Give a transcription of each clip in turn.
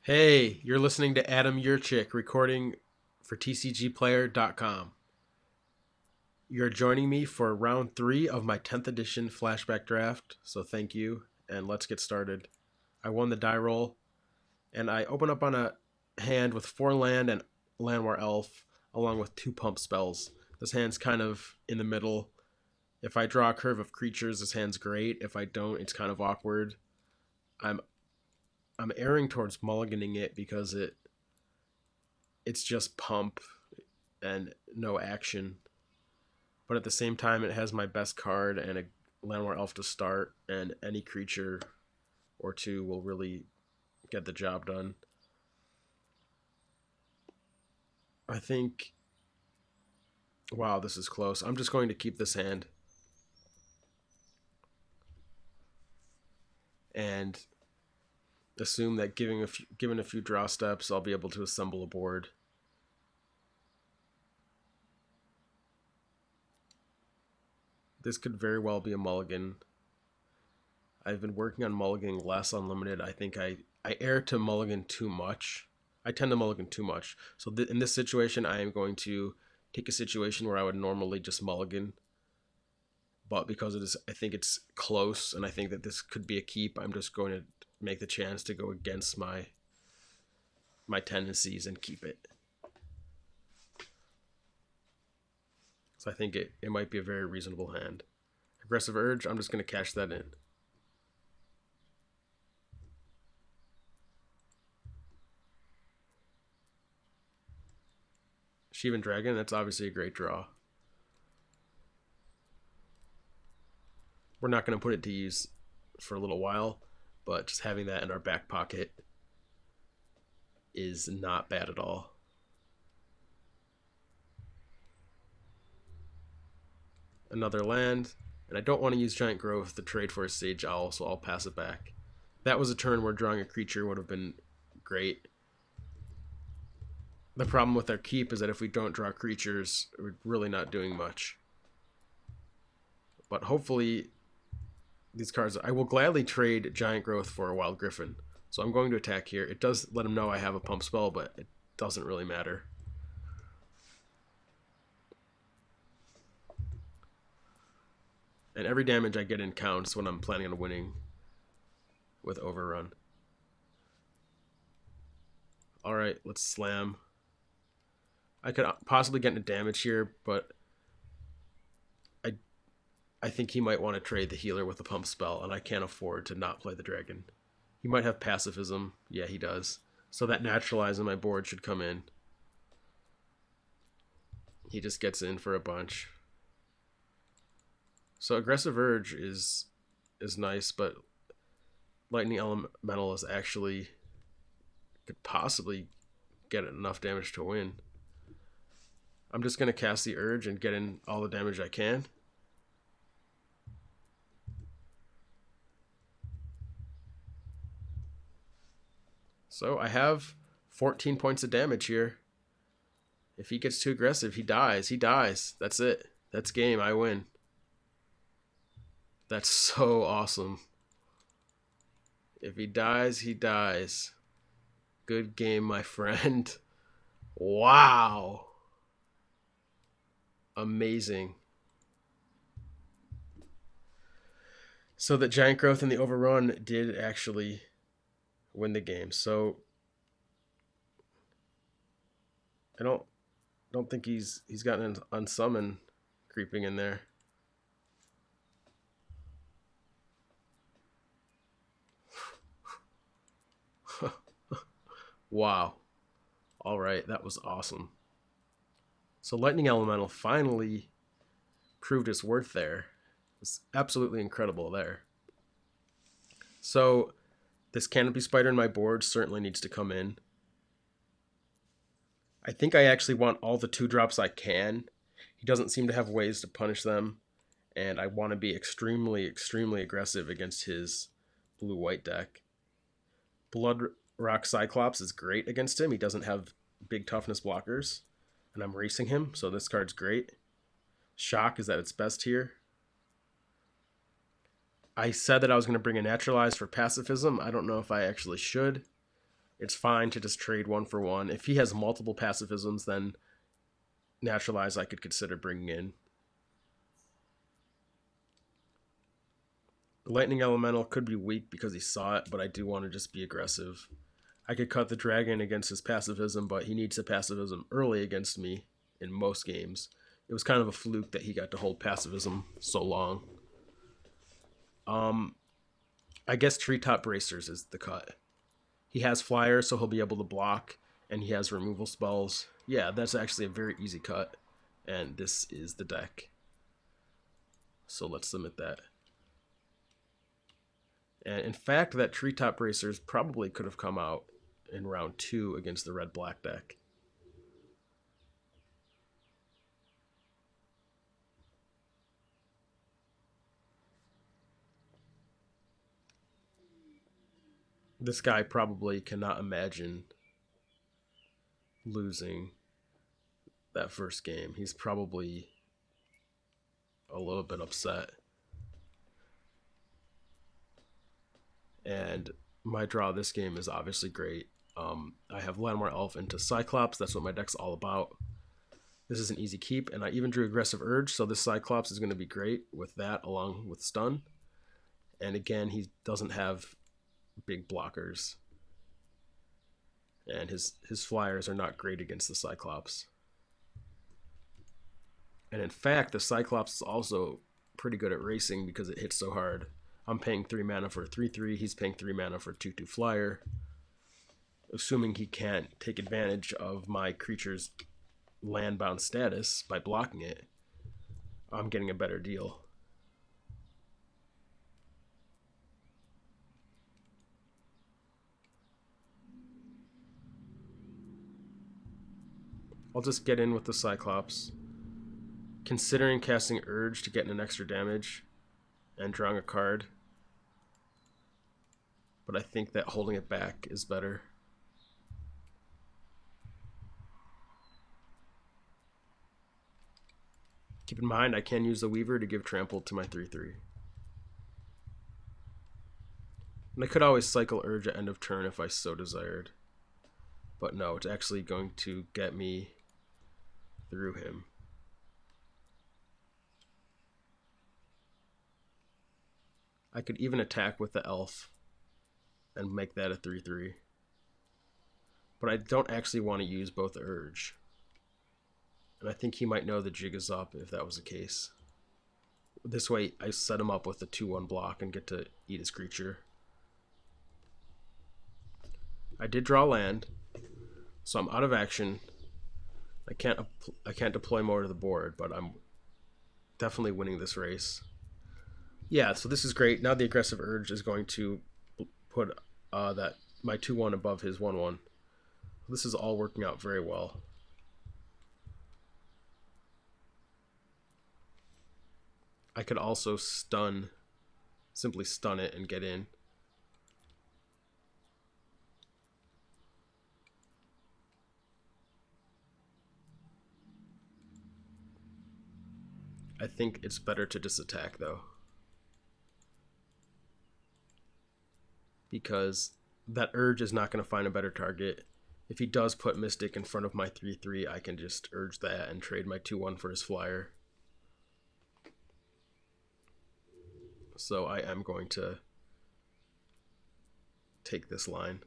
Hey, you're listening to Adam Yurchik recording for TCGplayer.com. You're joining me for round 3 of my 10th edition flashback draft, so thank you, and let's get started. I won the die roll, and I open up on a hand with 4 land and Landwar Elf, along with 2 pump spells. This hand's kind of in the middle. If I draw a curve of creatures, this hand's great. If I don't, it's kind of awkward. I'm erring towards mulliganing it because it's just pump and no action. But at the same time, it has my best card and a Landwar Elf to start, and any creature or two will really get the job done. I think... Wow, this is close. I'm just going to keep this hand. And assume that given a few draw steps, I'll be able to assemble a board. This could very well be a mulligan. I've been working on mulliganing less on limited. I think I err to mulligan too much. I tend to mulligan too much. So in this situation, I am going to take a situation where I would normally just mulligan. But because I think it's close, and I think that this could be a keep, I'm just going to make the chance to go against my tendencies and keep it. So I think it might be a very reasonable hand. Aggressive Urge, I'm just going to cash that in. Shivan Dragon, that's obviously a great draw. We're not going to put it to use for a little while, but just having that in our back pocket is not bad at all. Another land, and I don't want to use Giant Growth to trade for a Sage Owl, so I'll pass it back. That was a turn where drawing a creature would have been great. The problem with our keep is that if we don't draw creatures, we're really not doing much. But hopefully these cards, I will gladly trade Giant Growth for a Wild Griffin. So I'm going to attack here. It does let him know I have a pump spell, but it doesn't really matter. And every damage I get in counts when I'm planning on winning with Overrun. Alright, let's slam. I could possibly get into damage here, but I think he might want to trade the healer with the pump spell, and I can't afford to not play the dragon. He might have pacifism. Yeah, he does. So that naturalize on my board should come in. He just gets in for a bunch. So Aggressive Urge is nice, but Lightning Elemental is actually could possibly get enough damage to win. I'm just going to cast the Urge and get in all the damage I can. So I have 14 points of damage here. If he gets too aggressive, he dies. He dies. That's it. That's game. I win. That's so awesome. If he dies, he dies. Good game, my friend. Wow. Amazing. So the Giant Growth and the Overrun did actually win the game. So I don't think he's gotten an unsummon creeping in there. Wow. All right, that was awesome. So Lightning Elemental finally proved its worth there. It's absolutely incredible there. So this Canopy Spider in my board certainly needs to come in. I think I actually want all the 2-drops I can. He doesn't seem to have ways to punish them, and I want to be extremely, extremely aggressive against his blue-white deck. Blood Rock Cyclops is great against him. He doesn't have big toughness blockers, and I'm racing him, so this card's great. Shock is at its best here. I said that I was going to bring a Naturalize for pacifism. I don't know if I actually should. it's fine to just trade 1-for-1. If he has multiple pacifisms, then Naturalize I could consider bringing in. The Lightning Elemental could be weak because he saw it, but I do want to just be aggressive. I could cut the dragon against his pacifism, but he needs a pacifism early against me in most games. It was kind of a fluke that he got to hold pacifism so long. I guess Treetop Bracers is the cut. He has Flyer, so he'll be able to block, and he has removal spells. Yeah, that's actually a very easy cut, and this is the deck. So let's submit that. And in fact, that Treetop Bracers probably could have come out in round 2 against the red-black deck. This guy probably cannot imagine losing that first game. He's probably a little bit upset. And my draw this game is obviously great. I have Landmar Elf into Cyclops. That's what my deck's all about. This is an easy keep, and I even drew Aggressive Urge, so this Cyclops is going to be great with that along with Stun. And again, he doesn't have big blockers. And his flyers are not great against the Cyclops. And in fact, the Cyclops is also pretty good at racing because it hits so hard. I'm paying 3 mana for a 3/3. He's paying 3 mana for a 2/2 flyer. Assuming he can't take advantage of my creature's land-bound status by blocking it, I'm getting a better deal. I'll just get in with the Cyclops, considering casting Urge to get an extra damage and drawing a card. But I think that holding it back is better. Keep in mind, I can use the Weaver to give trample to my 3/3. And I could always cycle Urge at end of turn if I so desired. But no, it's actually going to get me through him. I could even attack with the Elf and make that a 3/3. But I don't actually want to use both Urge. And I think he might know the jig is up if that was the case. This way, I set him up with the 2/1 block and get to eat his creature. I did draw land, so I'm out of action. I can't deploy more to the board, but I'm definitely winning this race. Yeah, so this is great. Now the Aggressive Urge is going to put that my 2/1 above his 1/1. This is all working out very well. I could also simply stun it and get in. I think it's better to just attack though, because that Urge is not going to find a better target. If he does put Mystic in front of my 3/3, I can just Urge that and trade my 2/1 for his flyer. So I am going to take this line.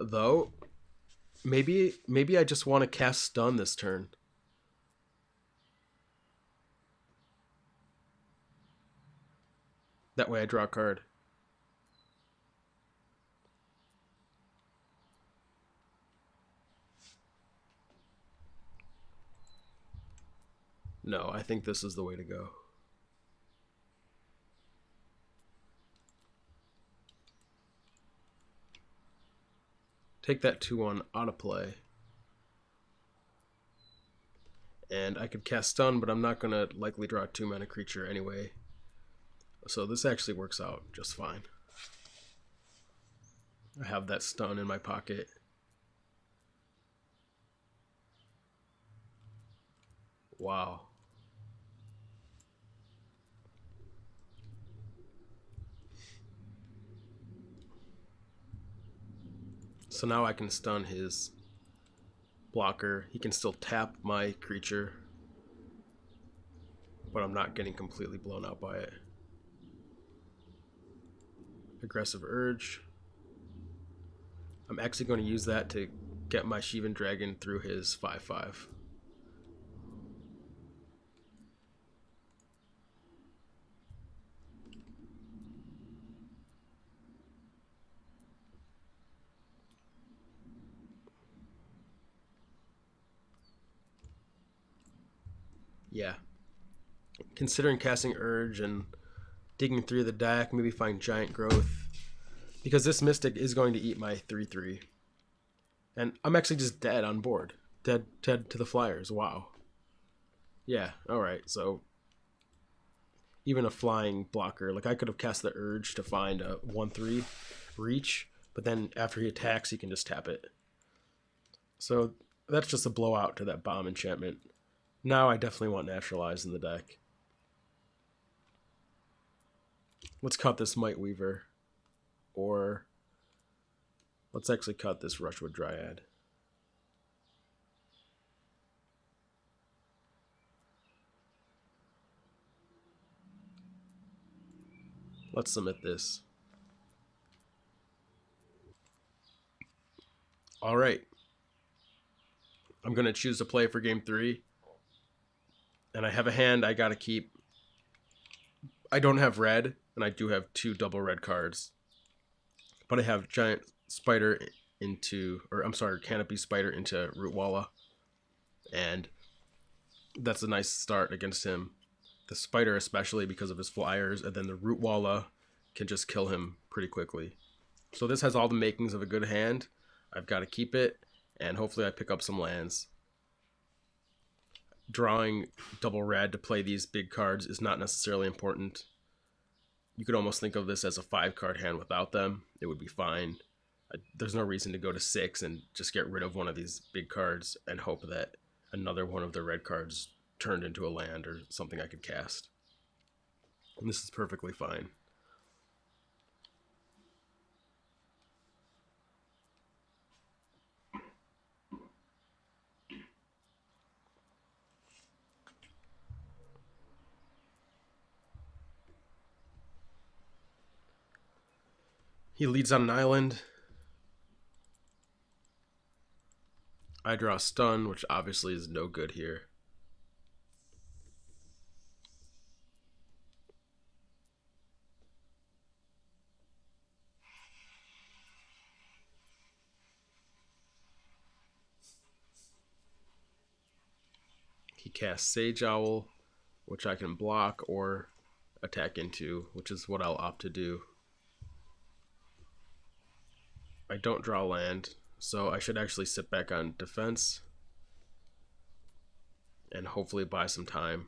Though, maybe I just want to cast Stun this turn. That way I draw a card. No, I think this is the way to go. Take that 2/1 out of play. And I could cast Stun, but I'm not going to likely draw a 2-mana creature anyway. So this actually works out just fine. I have that Stun in my pocket. Wow. So now I can stun his blocker. He can still tap my creature, but I'm not getting completely blown out by it. Aggressive Urge. I'm actually going to use that to get my Shivan Dragon through his 5/5. Yeah. Considering casting Urge and digging through the deck, maybe find Giant Growth, because this Mystic is going to eat my 3/3. And I'm actually just dead on board. Dead to the Flyers. Wow. Yeah, alright, so even a flying blocker, like I could have cast the Urge to find a 1/3 reach, but then after he attacks, he can just tap it. So that's just a blowout to that bomb enchantment. Now I definitely want Naturalize in the deck. Let's cut this Might Weaver. Or let's actually cut this Rushwood Dryad. Let's submit this. Alright. I'm going to choose to play for game 3. And I have a hand I got to keep. I don't have red, and I do have 2 double red cards. But I have Giant Spider into, or I'm sorry, Canopy Spider into Rootwalla. And that's a nice start against him. The Spider especially because of his flyers, and then the Rootwalla can just kill him pretty quickly. So this has all the makings of a good hand. I've got to keep it, and hopefully I pick up some lands. Drawing double red to play these big cards is not necessarily important. You could almost think of this as a 5-card hand without them. It would be fine. There's no reason to go to 6 and just get rid of one of these big cards and hope that another one of the red cards turned into a land or something I could cast. And this is perfectly fine. He leads on an island. I draw a stun, which obviously is no good here. He casts Sage Owl, which I can block or attack into, which is what I'll opt to do. I don't draw land, so I should actually sit back on defense and hopefully buy some time.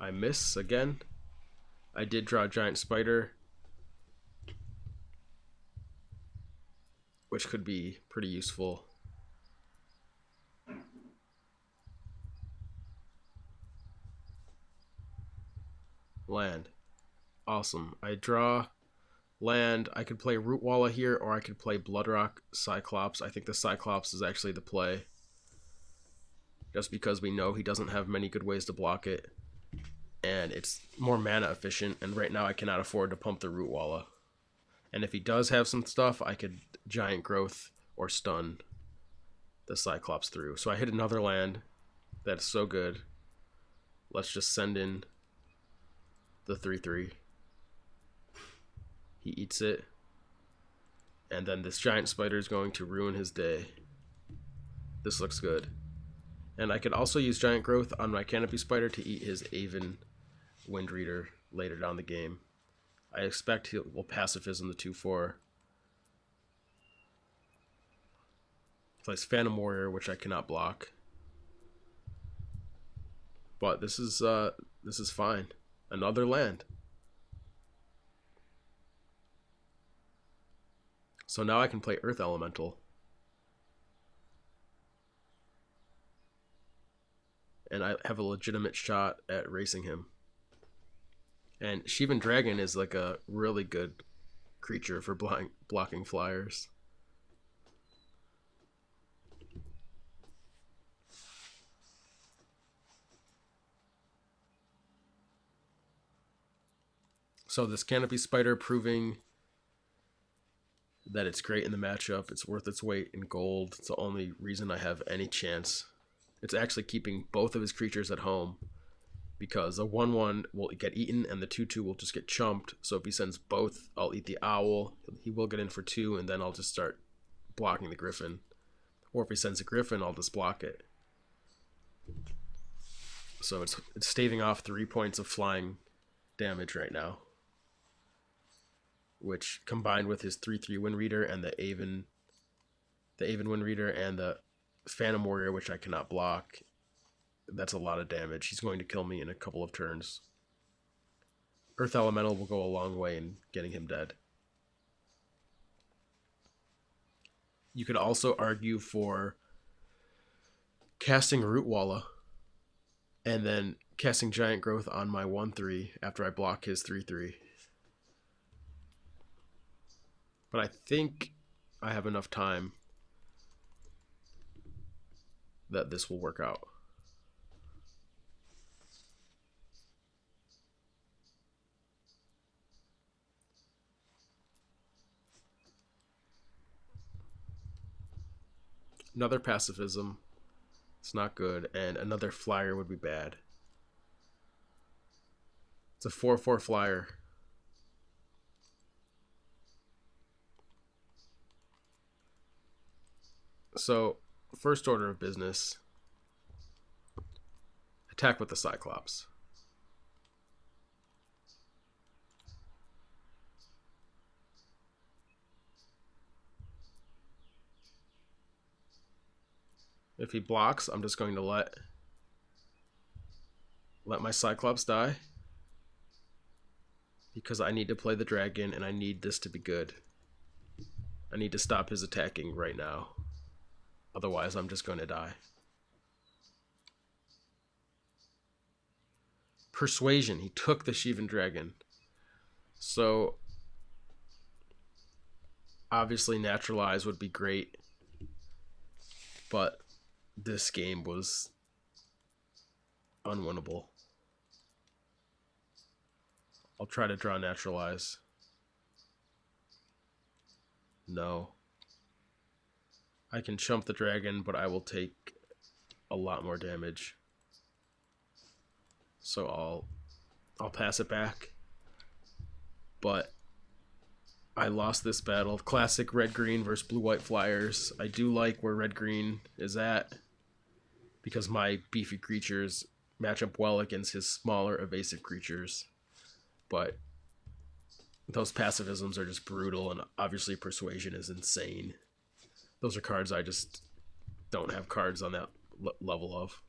I miss again. I did draw a Giant Spider, which could be pretty useful. Land. Awesome. I draw land. I could play Rootwalla here, or I could play Bloodrock Cyclops. I think the Cyclops is actually the play, just because we know he doesn't have many good ways to block it, and it's more mana efficient, and right now I cannot afford to pump the Rootwalla. And if he does have some stuff, I could Giant Growth or stun the Cyclops through. So I hit another land. That's so good. Let's just send in the 3/3. He eats it. And then this Giant Spider is going to ruin his day. This looks good. And I could also use Giant Growth on my Canopy Spider to eat his Aven Windreader later down the game. I expect he will pacifism the 2/4. Plays Phantom Warrior, which I cannot block. But this is fine. Another land. So now I can play Earth Elemental. And I have a legitimate shot at racing him. And Shivan Dragon is like a really good creature for blocking flyers. So this Canopy Spider proving that it's great in the matchup. It's worth its weight in gold. It's the only reason I have any chance. It's actually keeping both of his creatures at home, because the 1/1 will get eaten and the 2/2 will just get chumped. So if he sends both, I'll eat the owl. He will get in for 2, and then I'll just start blocking the griffin. Or if he sends a griffin, I'll just block it. So it's staving off 3 points of flying damage right now, which combined with his 3/3 Wind Reader and the Aven Wind Reader and the Phantom Warrior, which I cannot block, that's a lot of damage. He's going to kill me in a couple of turns. Earth Elemental will go a long way in getting him dead. You could also argue for casting Root Walla and then casting Giant Growth on my 1/3 after I block his 3/3. But I think I have enough time that this will work out. Another pacifism. It's not good. And another flyer would be bad. It's a 4/4 flyer. So, first order of business, attack with the Cyclops. If he blocks, I'm just going to let my Cyclops die, because I need to play the dragon and I need this to be good. I need to stop his attacking right now. Otherwise, I'm just going to die. Persuasion. He took the Shivan Dragon. So, obviously, Naturalize would be great. But this game was unwinnable. I'll try to draw Naturalize. No. I can chump the dragon, but I will take a lot more damage. So I'll pass it back. But I lost this battle. Classic red-green versus blue-white flyers. I do like where red-green is at, because my beefy creatures match up well against his smaller, evasive creatures. But those pacifisms are just brutal, and obviously Persuasion is insane. Those are cards I just don't have cards on that level of.